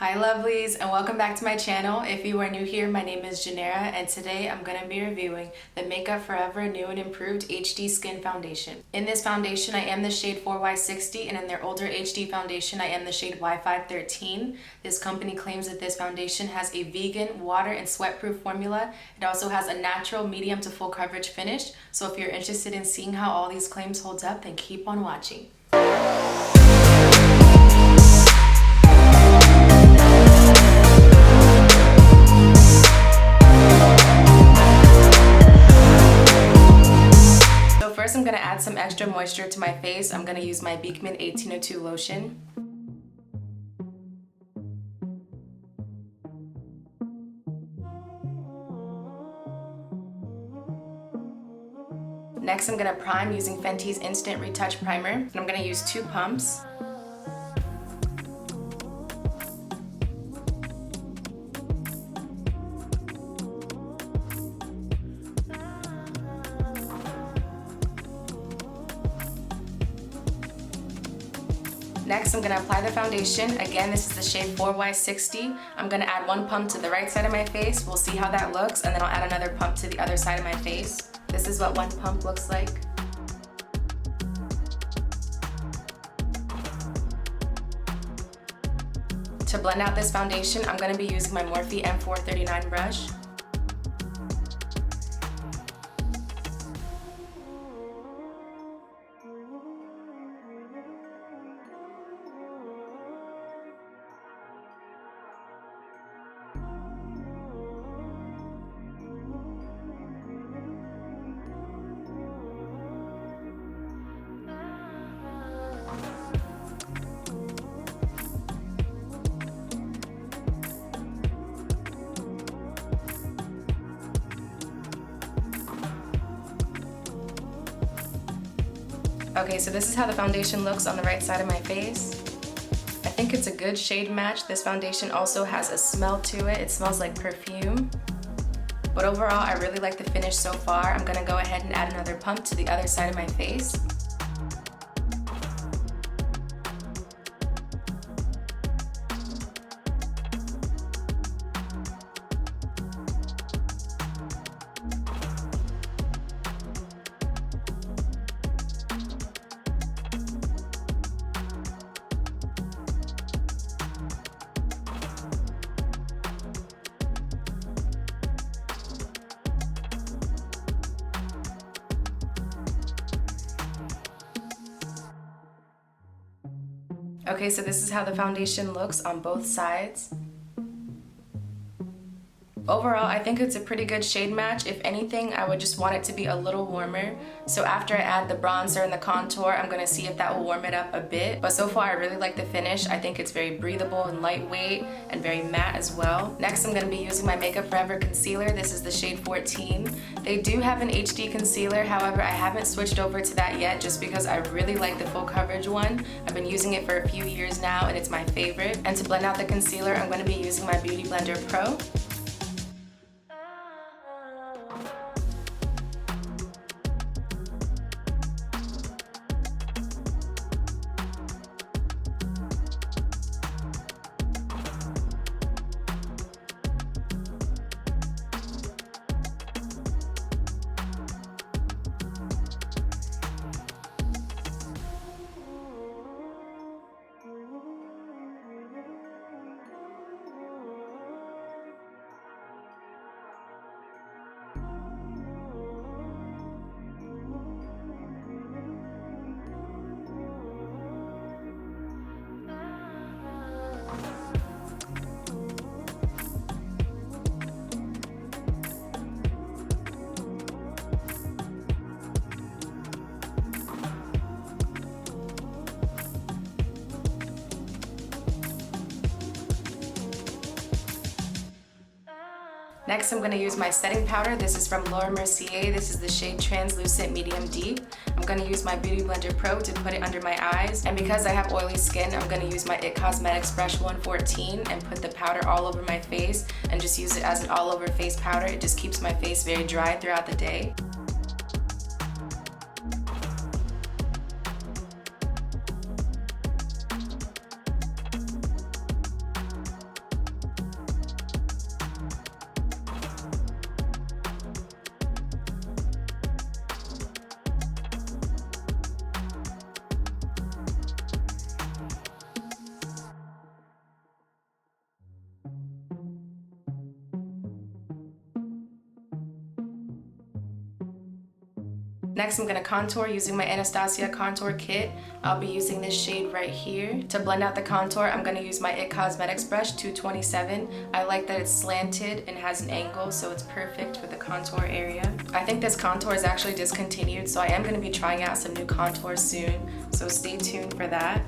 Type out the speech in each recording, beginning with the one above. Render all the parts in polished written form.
Hi lovelies, and welcome back to my channel. If you are new here, my name is Janera, and today I'm going to be reviewing the Makeup Forever New and Improved HD Skin Foundation. In this foundation, I am the shade 4Y60, and in their older HD foundation, I am the shade Y503. This company claims that this foundation has a vegan, water, and sweat-proof formula. It also has a natural, medium to full coverage finish, so if you're interested in seeing how all these claims holds up, then keep on watching. First, I'm going to add some extra moisture to my face. I'm going to use my Beekman 1802 lotion. Next, I'm going to prime using Fenty's Instant Retouch Primer. And I'm going to use 2 pumps. Next, I'm going to apply the foundation. Again, this is the shade 4Y60. I'm going to add 1 pump to the right side of my face. We'll see how that looks, and then I'll add another pump to the other side of my face. This is what 1 pump looks like. To blend out this foundation, I'm going to be using my Morphe M439 brush. Okay, so this is how the foundation looks on the right side of my face. I think it's a good shade match. This foundation also has a smell to it. It smells like perfume. But overall, I really like the finish so far. I'm gonna go ahead and add another pump to the other side of my face. Okay, so this is how the foundation looks on both sides. Overall, I think it's a pretty good shade match. If anything, I would just want it to be a little warmer. So after I add the bronzer and the contour, I'm gonna see if that will warm it up a bit. But so far, I really like the finish. I think it's very breathable and lightweight and very matte as well. Next, I'm gonna be using my Makeup Forever concealer. This is the shade 14. They do have an HD concealer. However, I haven't switched over to that yet just because I really like the full coverage one. I've been using it for a few years now and it's my favorite. And to blend out the concealer, I'm gonna be using my Beauty Blender Pro. Next, I'm going to use my setting powder. This is from Laura Mercier. This is the shade Translucent Medium Deep. I'm going to use my Beauty Blender Pro to put it under my eyes. And because I have oily skin, I'm going to use my IT Cosmetics Brush 114 and put the powder all over my face and just use it as an all over face powder. It just keeps my face very dry throughout the day. Next, I'm gonna contour using my Anastasia contour kit. I'll be using this shade right here. To blend out the contour, I'm gonna use my IT Cosmetics brush 227. I like that it's slanted and has an angle, so it's perfect for the contour area. I think this contour is actually discontinued, so I am gonna be trying out some new contours soon, so stay tuned for that.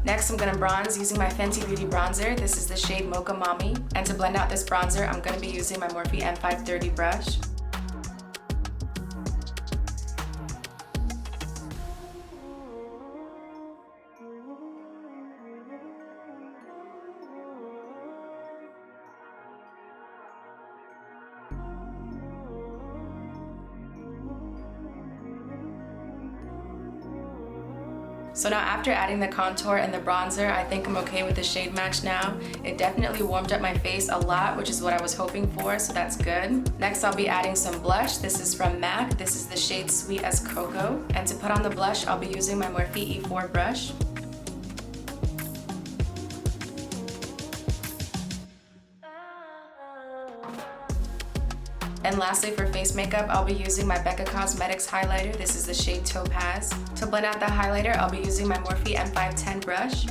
Next, I'm gonna bronze using my Fenty Beauty bronzer. This is the shade Mocha Mommy. And to blend out this bronzer, I'm gonna be using my Morphe M530 brush. So now after adding the contour and the bronzer, I think I'm okay with the shade match now. It definitely warmed up my face a lot, which is what I was hoping for, so that's good. Next, I'll be adding some blush. This is from MAC. This is the shade Sweet as Cocoa. And to put on the blush, I'll be using my Morphe E4 brush. And lastly, for face makeup, I'll be using my Becca Cosmetics highlighter. This is the shade Topaz. To blend out the highlighter, I'll be using my Morphe M510 brush.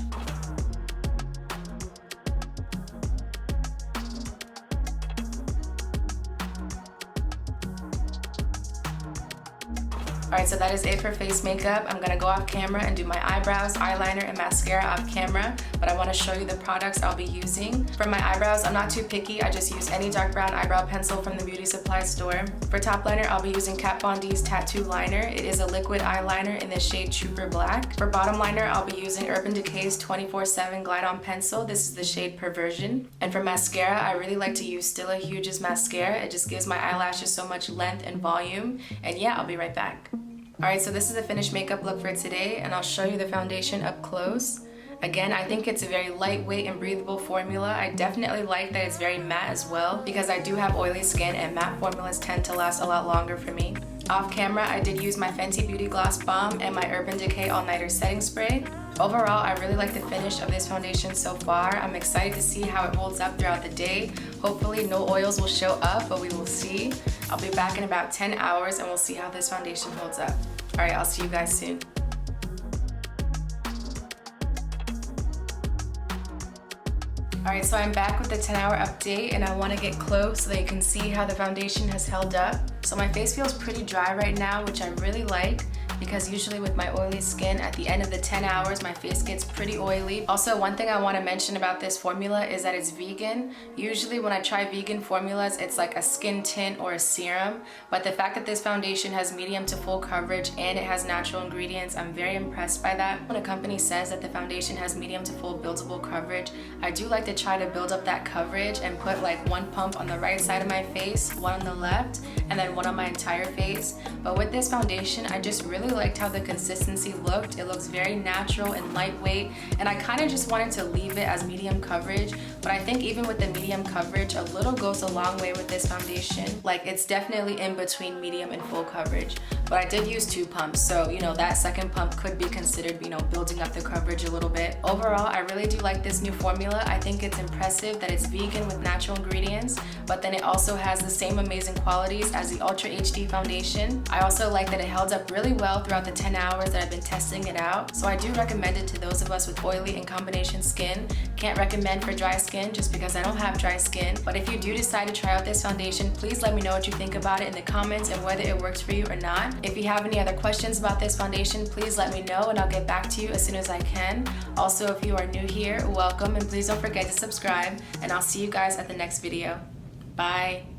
Alright, so that is it for face makeup. I'm gonna go off camera and do my eyebrows, eyeliner, and mascara off camera, but I wanna show you the products I'll be using. For my eyebrows, I'm not too picky. I just use any dark brown eyebrow pencil from the beauty supply store. For top liner, I'll be using Kat Von D's Tattoo Liner. It is a liquid eyeliner in the shade Trooper Black. For bottom liner, I'll be using Urban Decay's 24/7 Glide On Pencil. This is the shade Perversion. And for mascara, I really like to use Stila Huge's mascara. It just gives my eyelashes so much length and volume. And yeah, I'll be right back. Alright, so this is the finished makeup look for today, and I'll show you the foundation up close. Again, I think it's a very lightweight and breathable formula. I definitely like that it's very matte as well, because I do have oily skin and matte formulas tend to last a lot longer for me. Off camera, I did use my Fenty Beauty Gloss Bomb and my Urban Decay All Nighter Setting Spray. Overall, I really like the finish of this foundation so far. I'm excited to see how it holds up throughout the day. Hopefully no oils will show up, but we will see. I'll be back in about 10 hours and we'll see how this foundation holds up. Alright, I'll see you guys soon. Alright, so I'm back with the 10-hour update, and I want to get close so that you can see how the foundation has held up. So my face feels pretty dry right now, which I really like, because usually with my oily skin, at the end of the 10 hours, my face gets pretty oily. Also, one thing I want to mention about this formula is that it's vegan. Usually when I try vegan formulas, it's like a skin tint or a serum, but the fact that this foundation has medium to full coverage and it has natural ingredients, I'm very impressed by that. When a company says that the foundation has medium to full buildable coverage, I do like to try to build up that coverage and put like one pump on the right side of my face, one on the left, and then one on my entire face. But with this foundation, I just really liked how the consistency looked. It looks very natural and lightweight, and I kind of just wanted to leave it as medium coverage, but I think even with the medium coverage, a little goes a long way with this foundation. Like, it's definitely in between medium and full coverage, but I did use 2 pumps, so you know, that second pump could be considered, you know, building up the coverage a little bit. Overall, I really do like this new formula. I think it's impressive that it's vegan with natural ingredients, but then it also has the same amazing qualities as the Ultra HD foundation. I also like that it held up really well throughout the 10 hours that I've been testing it out, so I do recommend it to those of us with oily and combination skin. Can't recommend for dry skin just because I don't have dry skin, but if you do decide to try out this foundation, please let me know what you think about it in the comments and whether it works for you or not. If you have any other questions about this foundation, please let me know and I'll get back to you as soon as I can. Also, if you are new here, welcome, and please don't forget to subscribe, and I'll see you guys at the next video. Bye!